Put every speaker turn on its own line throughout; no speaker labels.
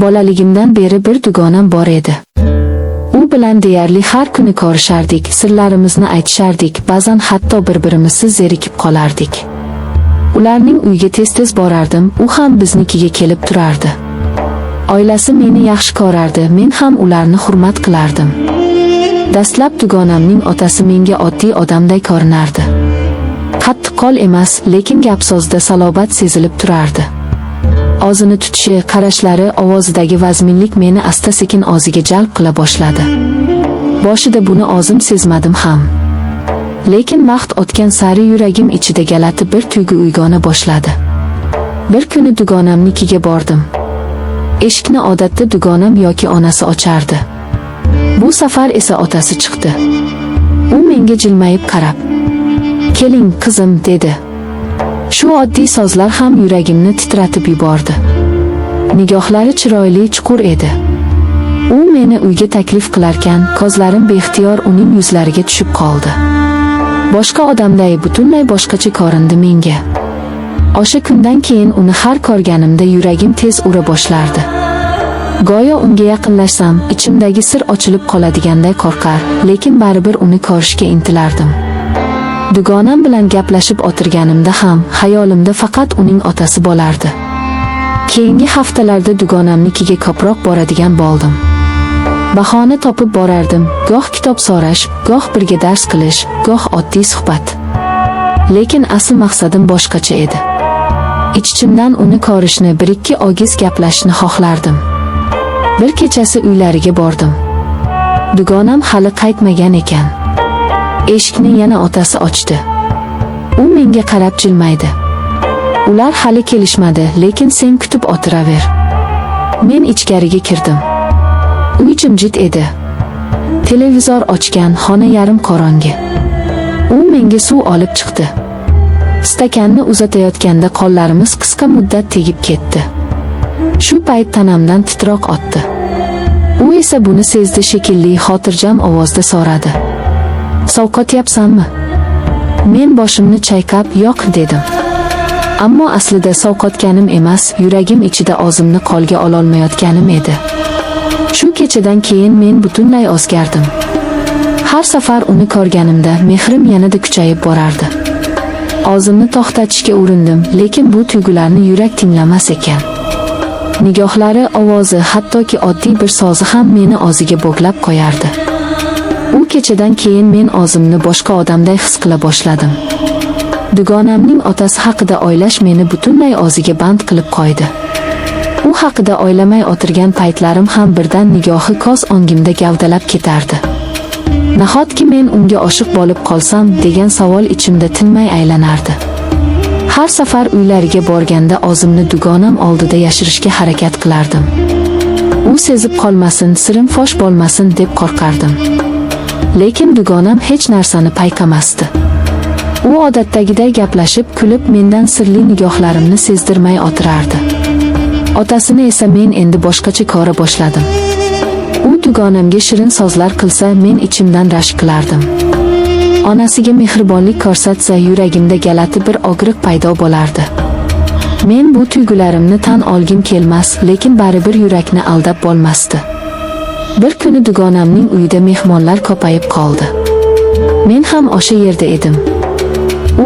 Bolaligimdan beri bir dugonam bor edi. U bilan deyarli har kuni ko'rishardik, sirlarimizni aytishardik, ba'zan hatto bir-birimizga zerikib qolardik. Ularning uyiga tez-tez borardim, u ham biznikiga kelib turardi. Oilasi meni yaxshi ko'rardi, men ham ularni hurmat qilardim. Dastlab dugonamning otasi menga oddiy odamday ko'rinardi. Qattiqqo'l emas, lekin gap so'zida salobat sezilib turardi. Og'zini tutishi, qarashlari, ovozidagi vazminlik meni asta-sekin o'ziga jalb qila boshladi. Boshida buni o'zim sezmadim ham. Lekin vaqt o'tgan sari yuragim ichida galati bir tuyg'u uyg'ona boshladi. Bir kuni dugonamnikiga bordim. Eshikni odatda dugonam yoki onasi ochardi. Bu safar esa otasi chiqdi. U menga jilmayib qarab, "Keling, qizim", dedi. Shu oddiy so'zlar ham yuragimni titratib yubordi. Nigohlari chiroyli, chuqur edi. U meni uyga taklif qilarkan, ko'zlarim beixtiyor uning yuzlariga tushib qoldi. Boshqa odamday butunlay boshqacha ko'rindi menga. O'sha kundan keyin uni har ko'rganimda yuragim tez ura boshlardi. Go'yo unga yaqinlashsam, ichimdagi sir ochilib qoladiganday qo'rqar, lekin baribir uni ko'rishga intilardim. Dugonam bilan gaplashib o'tirganimda ham xayolimda faqat uning otasi bo'lardi. Keyingi haftalarda dugonamnikiga ko'proq boradigan bo'ldim. Bahona topib borardim, goh kitob so'rash, goh birga dars qilish, goh oddiy suhbat. Lekin asl maqsadim boshqacha edi. Ich-ichimdan uni ko'rishni, bir-ikki ogiz gaplashishni xohlardim. Bir kechasi uylariga bordim. Dugonam hali qaytmagan ekan. Eshikni yana otasi ochdi. U menga qarab jilmaydi. "Ular hali kelishmadi, lekin sen kutib o'tiraver." Men ichkariga kirdim. Uy jimjit edi. Televizor ochgan, xona yarim qorong'i. U menga suv olib chiqdi. Stakanni uzatayotganda qo'llarimiz qisqa muddat tegib ketdi. Shu payt tanamdan titroq o'tdi. U esa buni sezdi shekilli, xotirjam ovozda so'radi, "Sovqotyapsanmi?" Men boshimni chayqab, "Yo'q", dedim. Ammo aslida sovqotganim emas, yuragim ichida o'zimni qo'lga ololmayotganim edi. Shu kechadan keyin men butunlay o'zgardim. Har safar uni ko'rganimda mehrim yanada kuchayib borardi. O'zimni to'xtatishga urindim, lekin bu tuyg'ularni yurak tinglamas ekan. Nigohlari, ovozi, hattoki oddiy bir so'zi ham meni o'ziga bo'glab qo'yardi. U kechadan keyin men o'zimni boshqa odamday his qila boshladim. Dugonamning otasi haqida o'ylash meni butunlay o'ziga band qilib qo'ydi. U haqida o'ylamay o'tirgan paytlarim ham birdan nigohi ko'z o'ngimda gavdalab ketardi. Nahotki men unga oshiq bo'lib qolsam degan savol ichimda tinmay aylanardi. Har safar uylariga borganda o'zimni dugonam oldida yashirishga harakat qilardim. U sezib qolmasin, sirim fosh bo'lmasin deb qo'rqardim. Lekin dugonam hech narsani payqamasdi. U odatdagiday gaplashib, kulib, mendan sirli nigohlarimni sezdirmay o'tirardi. Otasini esa men endi boshqacha ko'ra boshladim. U dugonamga shirin so'zlar qilsa, men ichimdan rashk qilardim. Onasiga mehribonlik ko'rsatsa, yuragimda galati bir og'riq paydo bo'lardi. Men bu tuyg'ularimni tan olgim kelmas, lekin baribir yurakni aldab bo'lmasdi. Bir kuni dugonamning uyida mehmonlar ko'payib qoldi. Men ham o'sha yerda edim.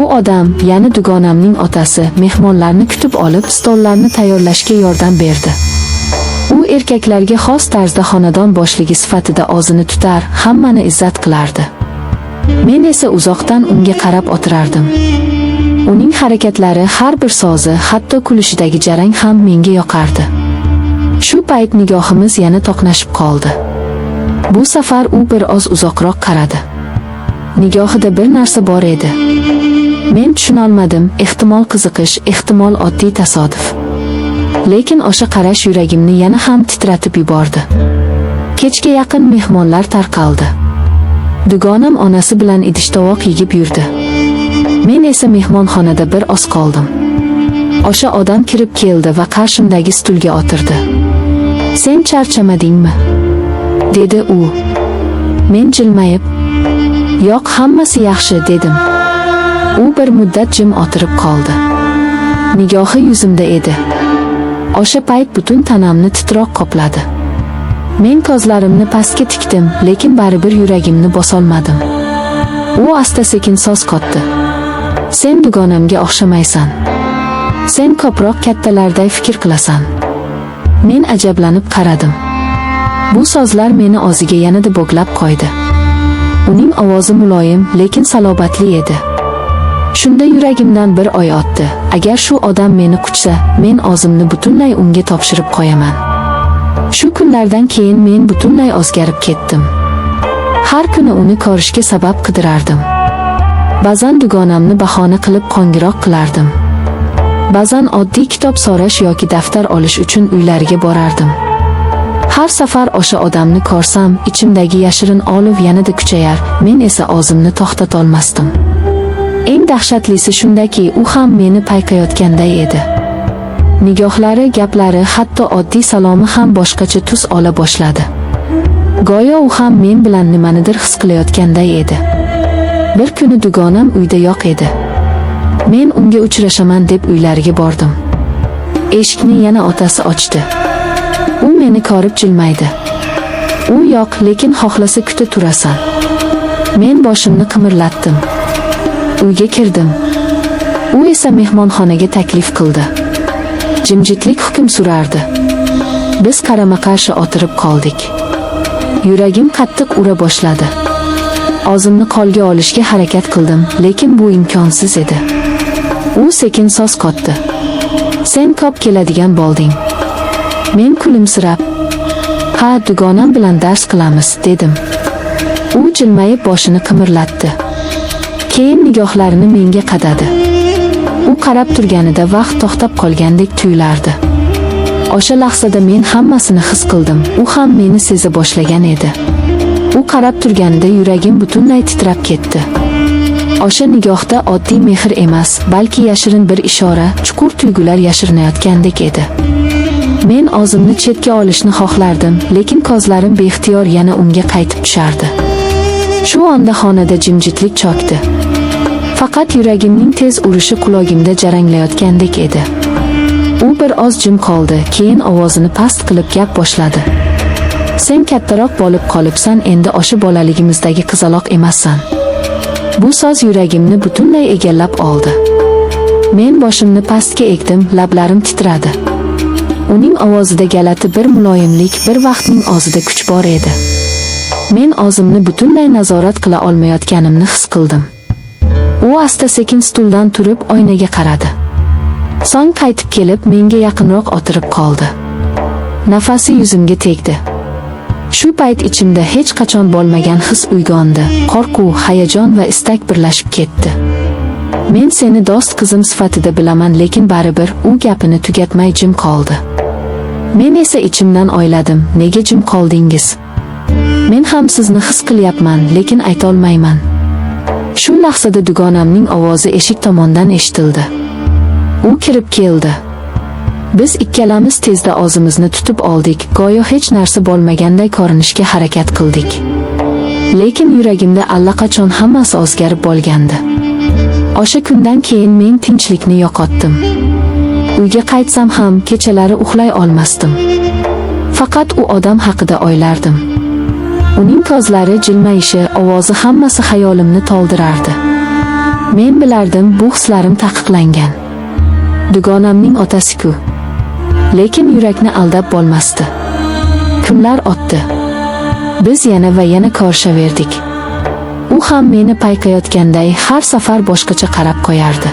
U odam, ya'ni dugonamning otasi, mehmonlarni kutib olib, stollarni tayyorlashga yordam berdi. U erkaklarga xos tarzda xonadon boshligi sifatida o'zini tutar, hammani izzat qilardi. Men esa uzoqdan unga qarab o'tirardim. Uning harakatlari, har bir so'zi, hatto kulishidagi jarang ham menga yoqardi. Shu payt nigohimiz yana to'qnashib qoldi. Bu safar u bir oz uzoqroq qaradi. Nigohida bir narsa bor edi. Men tushunolmadim, ehtimol qiziqish, ehtimol oddiy tasodif. Lekin o'sha qarash yuragimni yana ham titratib yubordi. Kechga yaqin mehmonlar tarqaldi. Dugonam onasi bilan idish-tovoq yigib yurdi. Men esa mehmonxonada bir oz qoldim. O'sha odam kirib keldi va qarshimdagi stulga o'tirdi. "Sen charchamadingmi?" dedi u. Men jilmayib, "Yo'q, hammasi yaxshi", dedim. U bir muddat jim o'tirib qoldi. Nigohi yuzimda edi. O'sha payt butun tanamni titroq qopladi. Men ko'zlarimni pastga tikdim, lekin baribir yuragimni bosolmadim. U asta-sekin so'z qotdi. Sen dugonamga o'xshamaysan. Sen ko'proq kattalarday fikr qilasan. Men ajablanib qaradim. Bu so'zlar meni o'ziga yanada bo'glab qo'ydi. Uning ovozi muloyim, lekin salobatli edi. Shunda yuragimdan bir oy o'tdi. Agar shu odam meni quchsa, men o'zimni butunlay unga topshirib qo'yaman. Shu kunlardan keyin men butunlay o'zgarib ketdim. Har kuni uni ko'rishga sabab qidirardim. Ba'zan dugonamni bahona qilib qo'ng'iroq qilardim. Ba'zan oddiy kitob so'rash yoki daftar olish uchun uylariga borardim. Har safar o'sha odamni ko'rsam, ichimdagi yashirin olov yanada kuchayar, men esa o'zimni to'xtata olmasdim. Eng dahshatlisi shundaki, u ham meni payqayotganday edi. Nigohlari, gaplari, hatto oddiy salomi ham boshqacha tus ola boshladi. Go'yo u ham men bilan nimanidir his qilayotganday edi. Bir kuni dugonam uyda yo'q edi. Men unga uchrashaman deb uylariga bordim. Eshikni yana otasi ochdi. U meni ko'rib jilmaydi. U yo'q, lekin xohlasa kuta turasan. Men boshimni qimirlatdim. Uyga kirdim. U esa mehmonxonaga taklif qildi. Jimjitlik hukm surardi. Biz qarama-qarshi o'tirib qoldik. Yuragim qattiq ura boshladi. O'zimni qo'lga olishga harakat qildim, lekin bu imkonsiz edi. U sekin so'z qotdi. Sen ko'p keladigan bo'lding. Men kulimsirab, "Ha, dugonam bilan dars qilamiz", dedim. U jilmayib boshini qimirlatdi. Keyin nigohlarini menga qadadi. U qarab turganida vaqt to'xtab qolgandek tuyulardi. O'sha lahzada men hammasini his qildim. U ham meni seza boshlagan edi. U qarab turganida yuragim butunlay titrab ketdi. O'sha nigohda oddiy mehr emas, balki yashirin bir ishora, chuqur tuyg'ular yashirinayotgandek edi. Men o'zimni chetga olishni xohlardim, lekin ko'zlarim beixtiyor yana unga qaytib tushardi. Shu onda xonada jimjitlik cho'kdi. Faqat yuragimning tez urishi qulog'imda jaranglayotgandek edi. U bir oz jim qoldi, keyin ovozini past qilib gap boshladi. Sen kattaroq bo'lib qolibsan, endi o'sha bolaligimizdagi qizaloq emassan. Bu so'z yuragimni butunlay egallab oldi. Men boshimni pastga egdim, lablarim titradi. Uning ovozida galati bir muloyimlik, bir vaqtning o'zida kuch bor edi. Men o'zimni butunlay nazorat qila olmayotganimni his qildim. U asta-sekin stuldan turib oynaga qaradi. So'ng qaytib kelib menga yaqinroq o'tirib qoldi. Nafasi yuzimga tegdi. Shu payt ichimda hech qachon bo'lmagan his uyg'ondi. Qo'rquv, hayajon va istak birlashib ketdi. Men seni do'st qizim sifatida bilaman, lekin baribir u gapini tugatmay jim qoldi. Men esa ichimdan o'yladim, nega jim qoldingiz? Men ham sizni his qilyapman, lekin ayta olmayman. Shu lahzada dugonamning ovozi eshik tomondan eshitildi. U kirib keldi. Biz ikkalamiz tezda o'zimizni tutib oldik, go'yo hech narsa bo'lmaganday ko'rinishga harakat qildik. Lekin yuragimda allaqachon hammasi o'zgarib bo'lgandi. O'sha kundan keyin men tinchlikni yo'qotdim. Uyga qaytsam ham kechalari uxlay olmasdim. Faqat u odam haqida o'ylardim. Uning ko'zlari, jilmayishi, ovozi hammasi xayolimni to'ldirardi. Men bilardim bu hislarim taqiqlangan. Dugonamning otasi-ku. Lekin yurakni aldab bo'lmasdi. Kunlar o'tdi. Biz yana va yana ko'rishaverdik. U ham meni payqayotganday har safar boshqacha qarab qo'yardi.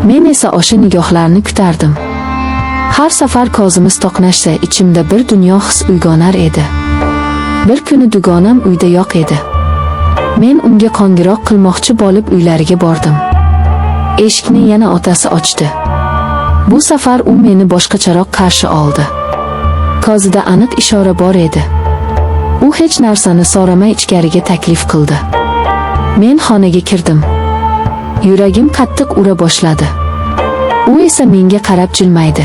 Men esa o'sha nigohlarni kutardim. Har safar ko'zimiz to'qnashsa, ichimda bir dunyo his uyg'onar edi. Bir kuni dugonam uyda yo'q edi. Men unga qo'ng'iroq qilmoqchi bo'lib uylariga bordim. Eshikni yana otasi ochdi. Bu safar u meni boshqacharoq qarshi oldi. Ko'zida aniq ishora bor edi. U hech narsani so'ramay ichkariga taklif qildi. Men xonaga kirdim. Yuragim qattiq ura boshladi. U esa menga qarab jilmaydi.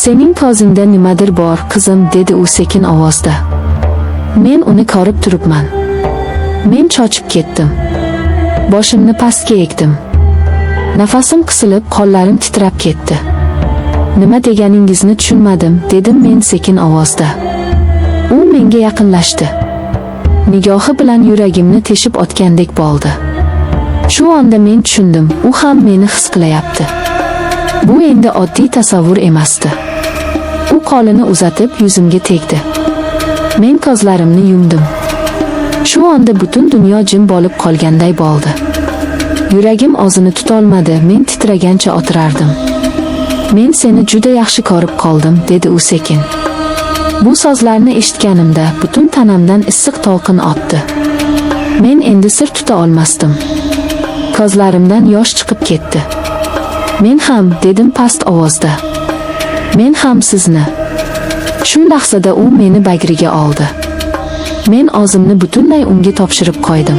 "Sening ko'zingda nimadir bor, qizim", dedi u sekin ovozda. Men uni ko'rib turibman. Men cho'chib ketdim. Boshimni pastga egdim. Nafasim qisilib, qo'llarim titrab ketdi. Nima deganingizni tushunmadim, dedim men sekin ovozda. U menga yaqinlashdi. Nigohi bilan yuragimni teshib otgandek bo'ldi. Shu onda men tushundim, u ham meni his qilyapti. Bu endi oddiy tasavvur emasdi. U qo'lini uzatib yuzimga tegdi. Men ko'zlarimni yumdim. Shu onda butun dunyo jim bo'lib qolganday bo'ldi. Yuragim o'zini tutolmadi, men titragancha o'tirardim. Men seni juda yaxshi ko'rib qoldim, dedi u sekin. Bu so'zlarni eshitganimda butun tanamdan issiq to'lqin o'tdi. Men endi sir tuta olmasdim. Ko'zlarimdan yosh chiqib ketdi. Men ham, dedim past ovozda. Men ham sizni. Shu lahzada u meni bagriga oldi. Men o'zimni butunlay unga topshirib qo'ydim.